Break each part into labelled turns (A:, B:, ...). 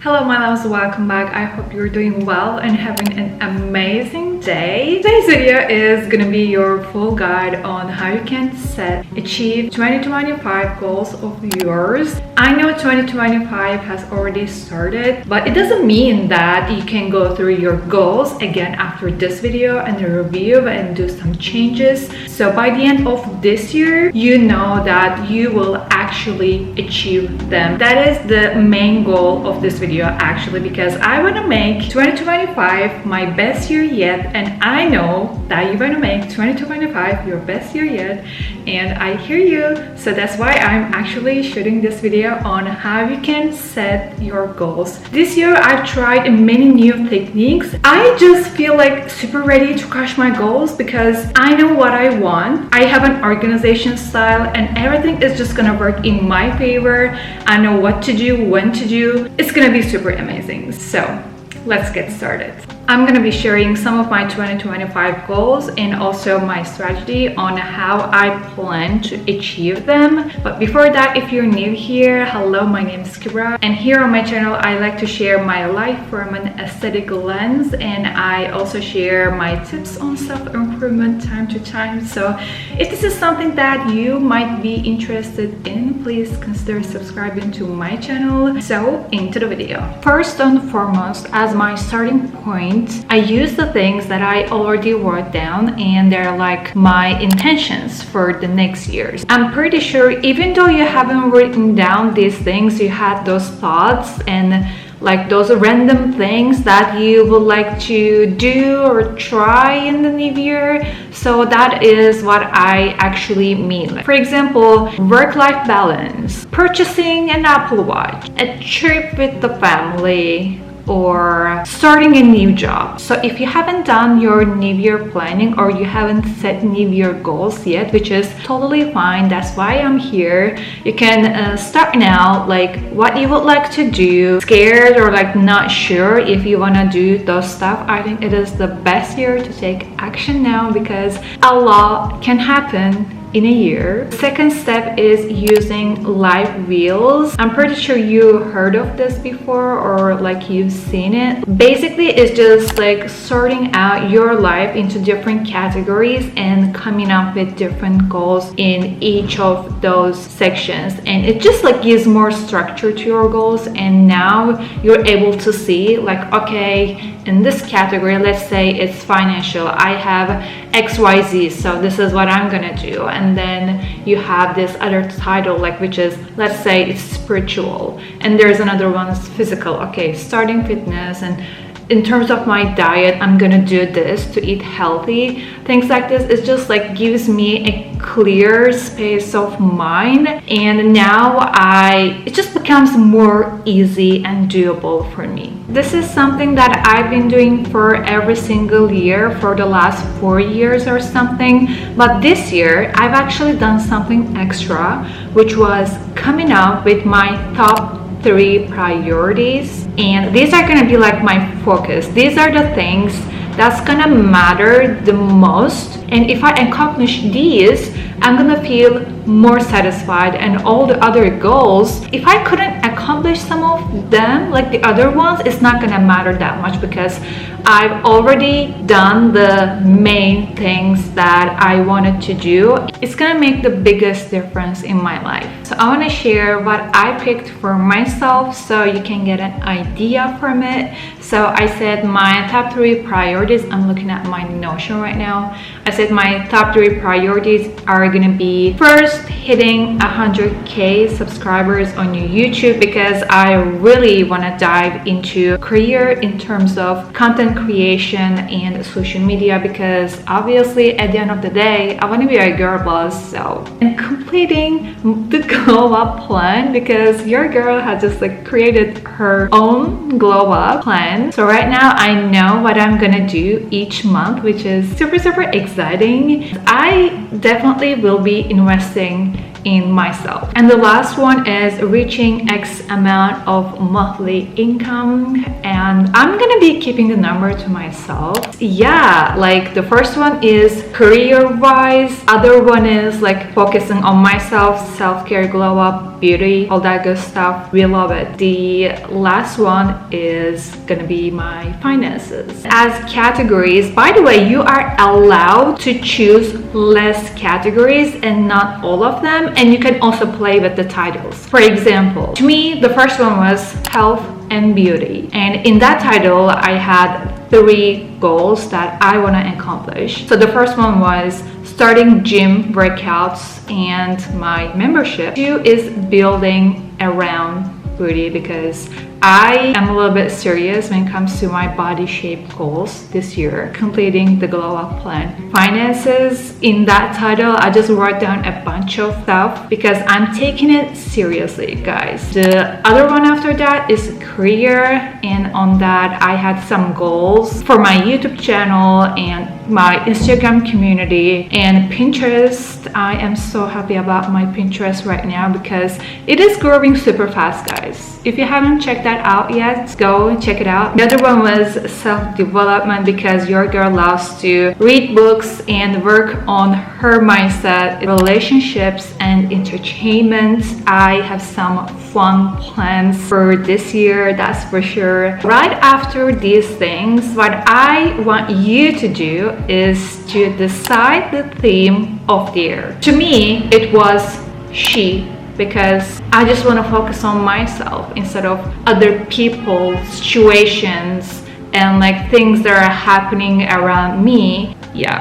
A: Hello my loves, welcome back. I hope you're doing well and having an amazing day. Today's video is gonna be your full guide on how you can achieve 2025 goals of yours. I know 2025 has already started, but it doesn't mean that you can go through your goals again after this video and review and do some changes. So by the end of this year, you know that you will actually achieve them. That is the main goal of this video actually, because I want to make 2025 my best year yet, and I know that you want to make 2025 your best year yet, and I hear you. So that's why I'm actually shooting this video on how you can set your goals. This year I've tried many new techniques. I just feel like super ready to crush my goals because I know what I want. I have an organization style and everything is just gonna work in my favor. I know what to do, when to do. It's gonna be super amazing. So let's get started. I'm going to be sharing some of my 2025 goals and also my strategy on how I plan to achieve them. But before that, if you're new here, hello, my name is Kibra, and here on my channel I like to share my life from an aesthetic lens, and I also share my tips on self-improvement time to time. So if this is something that you might be interested in, please consider subscribing to my channel. So into the video. First and foremost, as my starting point, I use the things that I already wrote down, and they're like my intentions for the next years. I'm pretty sure even though you haven't written down these things, you had those thoughts and like those random things that you would like to do or try in the new year. So that is what I actually mean. For example, work-life balance, purchasing an Apple Watch, a trip with the family, or starting a new job. So if you haven't done your new year planning or you haven't set new year goals yet, which is totally fine, that's why I'm here. You can start now, like what you would like to do, scared or like not sure if you want to do those stuff. I think it is the best year to take action now because a lot can happen in a year. Second step is using live reels. I'm pretty sure you heard of this before or like you've seen it. Basically, it's just like sorting out your life into different categories and coming up with different goals in each of those sections. And it just like gives more structure to your goals. And now you're able to see like, okay, in this category, let's say it's financial, I have XYZ, so this is what I'm gonna do. And then you have this other title, like which is, let's say it's spiritual, and there's another one is physical. Okay, starting fitness, and in terms of my diet, I'm gonna do this to eat healthy. Things like this, it just like gives me a clear space of mind, and now it just becomes more easy and doable for me. This is something that I've been doing for every single year for the last 4 years or something, but this year I've actually done something extra, which was coming up with my top 3 priorities, and these are gonna be like my focus. These are the things that's gonna matter the most, and if I accomplish these, I'm gonna feel more satisfied. And all the other goals, if I couldn't accomplish some of them, like the other ones, it's not gonna matter that much because I've already done the main things that I wanted to do. It's gonna make the biggest difference in my life. So I want to share what I picked for myself so you can get an idea from it. So I said my top 3 priorities. I'm looking at my Notion right now. I said my top 3 priorities are gonna be, first, hitting 100K subscribers on your YouTube, because I really want to dive into career in terms of content creation and social media, because obviously at the end of the day I want to be a girl boss. So, and completing the glow up plan, because your girl has just like created her own glow up plan. So right now I know what I'm gonna do each month, which is super exciting. I definitely will be investing in myself. And the last one is reaching X amount of monthly income, and I'm gonna be keeping the number to myself. Yeah, like the first one is career wise, other one is like focusing on myself, self-care, glow up, beauty, all that good stuff. We love it. The last one is gonna be my finances. As categories, by the way, you are allowed to choose less categories and not all of them, and you can also play with the titles. For example, to me, the first one was health and beauty, and in that title I had 3 goals that I want to accomplish. So the first one was starting gym workouts and my membership. 2 is building around booty, because I am a little bit serious when it comes to my body shape goals this year, completing the glow up plan. Finances, in that title I just wrote down a bunch of stuff because I'm taking it seriously, guys. The other one after that is career, and on that I had some goals for my YouTube channel and my Instagram community and Pinterest. I am so happy about my Pinterest right now because it is growing super fast, guys. If you haven't checked that out yet, go and check it out. The other one was self-development, because your girl loves to read books and work on her mindset, relationships, and entertainment. I have some fun plans for this year, that's for sure. Right after these things, what I want you to do is to decide the theme of the year. To me, it was she, because I just want to focus on myself instead of other people, situations, and like things that are happening around me. Yeah.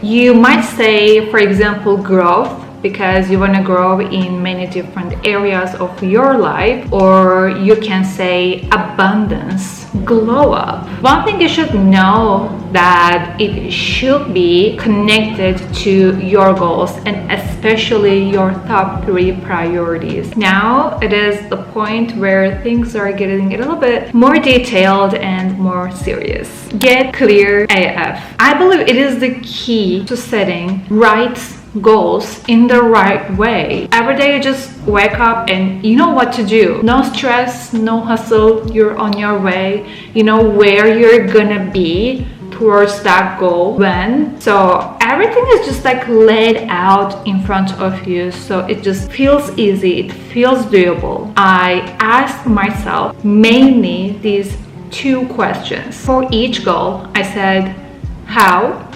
A: You might say, for example, growth, because you want to grow in many different areas of your life, or you can say abundance, glow up. One thing you should know, that it should be connected to your goals and especially your top 3 priorities. Now it is the point where things are getting a little bit more detailed and more serious. Get clear AF. I believe it is the key to setting right goals in the right way. Every day you just wake up and you know what to do. No stress, no hustle, you're on your way. You know where you're gonna be towards that goal when. So everything is just like laid out in front of you, so it just feels easy, it feels doable. I asked myself mainly these 2 questions for each goal. I said how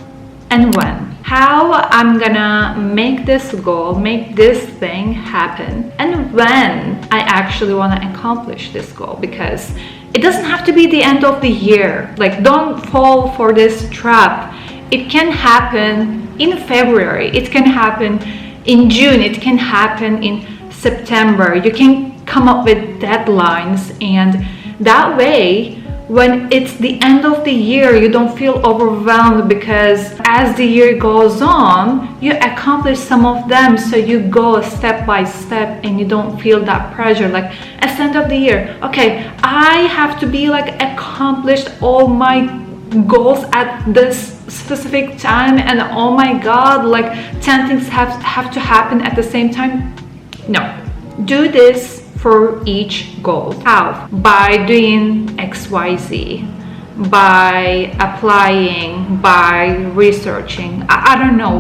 A: and when. How I'm gonna make this goal, make this thing happen, and when I actually want to accomplish this goal, because it doesn't have to be the end of the year. Like, don't fall for this trap. It can happen in February, it can happen in June, it can happen in September. You can come up with deadlines, and that way when it's the end of the year, you don't feel overwhelmed, because as the year goes on, you accomplish some of them, so you go step by step and you don't feel that pressure. Like at the end of the year, okay, I have to be like accomplished all my goals at this specific time, and oh my god, like 10 things have to happen at the same time. No, do this for each goal. How? By doing XYZ, by applying, by researching. I don't know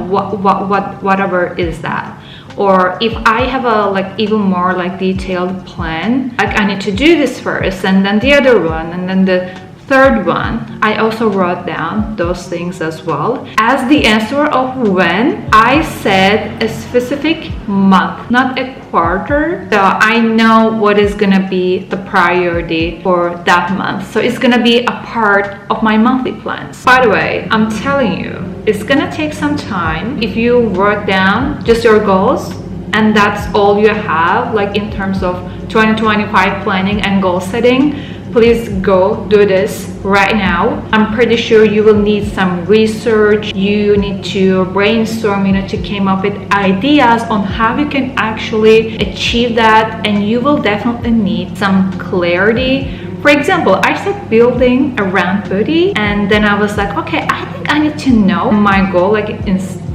A: whatever is that. Or if I have a like even more like detailed plan, like I need to do this first and then the other one and then the third one. I also wrote down those things as well. As the answer of when, I said a specific month, not a quarter. So I know what is gonna be the priority for that month. So it's gonna be a part of my monthly plans. By the way, I'm telling you, it's gonna take some time. If you wrote down just your goals and that's all you have, like in terms of 2025 planning and goal setting, please go do this right now. I'm pretty sure you will need some research. You need to brainstorm, you know, to come up with ideas on how you can actually achieve that, and you will definitely need some clarity. For example, I said building around booty, and then I was like, okay, I think I need to know my goal, like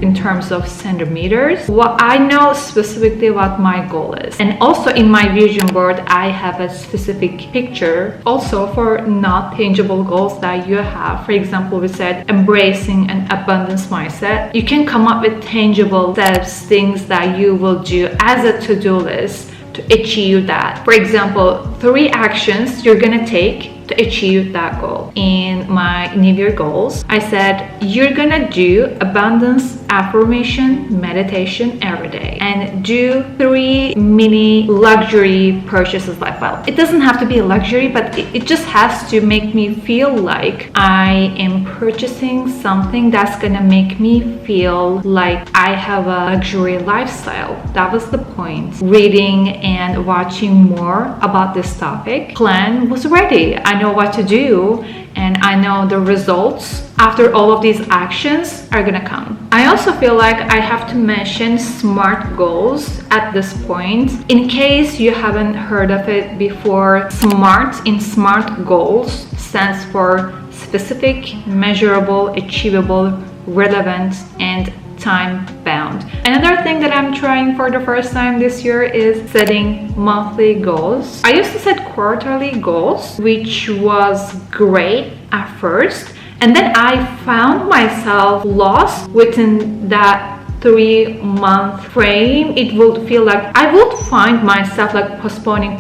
A: in terms of centimeters. What I know specifically what my goal is. And also in my vision board, I have a specific picture also for not tangible goals that you have. For example, we said embracing an abundance mindset. You can come up with tangible steps, things that you will do as a to-do list to achieve that. For example, 3 actions you're gonna take to achieve that goal. In my New Year goals, I said you're gonna do abundance affirmation meditation every day and do 3 mini luxury purchases. Like, well, it doesn't have to be a luxury, but it just has to make me feel like I am purchasing something that's gonna make me feel like I have a luxury lifestyle. That was the point. Reading and watching more about this topic, plan was ready. I know what to do and I know the results after all of these actions are gonna come. I also feel like I have to mention SMART goals at this point. In case you haven't heard of it before, SMART in SMART goals stands for specific, measurable, achievable, relevant, and time-bound. Another thing that I'm trying for the first time this year is setting monthly goals. I used to set quarterly goals, which was great at first, and then I found myself lost within that 3-month frame. It would feel like I would find myself like postponing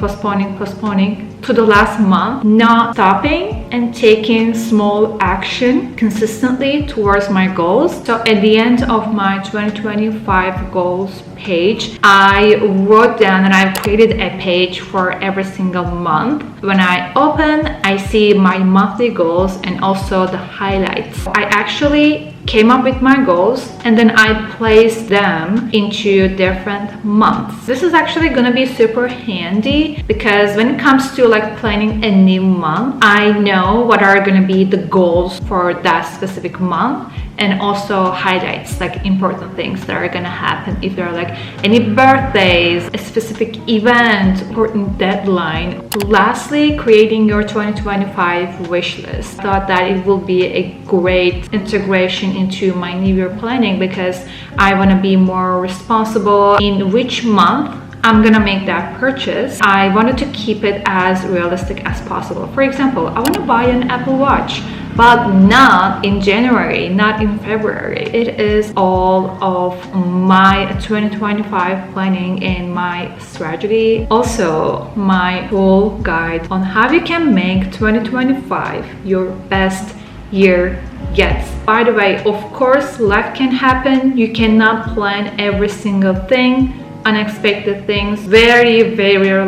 A: to the last month, not stopping and taking small action consistently towards my goals. So at the end of my 2025 goals page, I wrote down and I've created a page for every single month. When I open, I see my monthly goals and also the highlights. I actually came up with my goals and then I placed them into different months. This is actually gonna be super handy because when it comes to like planning a new month, I know what are gonna be the goals for that specific month and also highlights, like important things that are gonna happen if there are like any birthdays, a specific event, important deadline. Lastly, creating your 2025 wish list. I thought that it will be a great integration into my New Year planning because I want to be more responsible in which month I'm gonna make that purchase. I wanted to keep it as realistic as possible. For example, I want to buy an Apple Watch, but not in January, not in February. It is all of my 2025 planning and my strategy. Also, my full guide on how you can make 2025 your best year yet. By the way, of course, life can happen. You cannot plan every single thing. Unexpected things very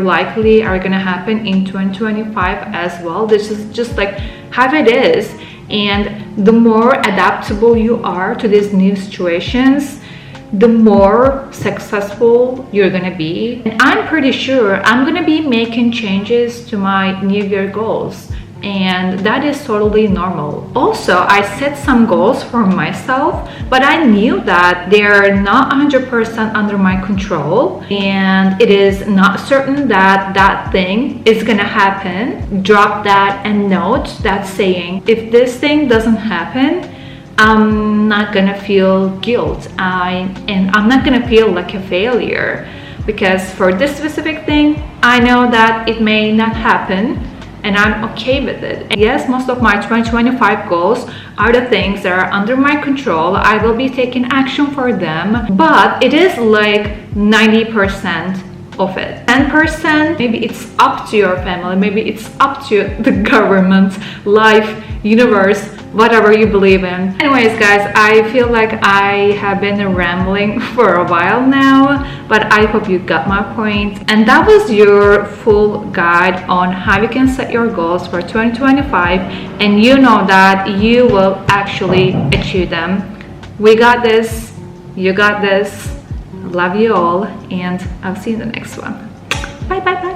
A: likely are gonna happen in 2025 as well. This is just like how it is, and the more adaptable you are to these new situations, the more successful you're gonna be. And I'm pretty sure I'm gonna be making changes to my New Year goals, and that is totally normal. Also, I set some goals for myself, but I knew that they're not 100% under my control and it is not certain that that thing is gonna happen. Drop that and note that saying, if this thing doesn't happen, I'm not gonna feel guilt and I'm not gonna feel like a failure, because for this specific thing, I know that it may not happen and I'm okay with it. And yes, most of my 2025 goals are the things that are under my control. I will be taking action for them, but it is like 90% of it. 10%, maybe it's up to your family, maybe it's up to the government, life, universe, whatever you believe in. Anyways, guys, I feel like I have been rambling for a while now, but I hope you got my point. And that was your full guide on how you can set your goals for 2025 and you know that you will actually achieve them. We got this, you got this. Love you all, and I'll see you in the next one. Bye.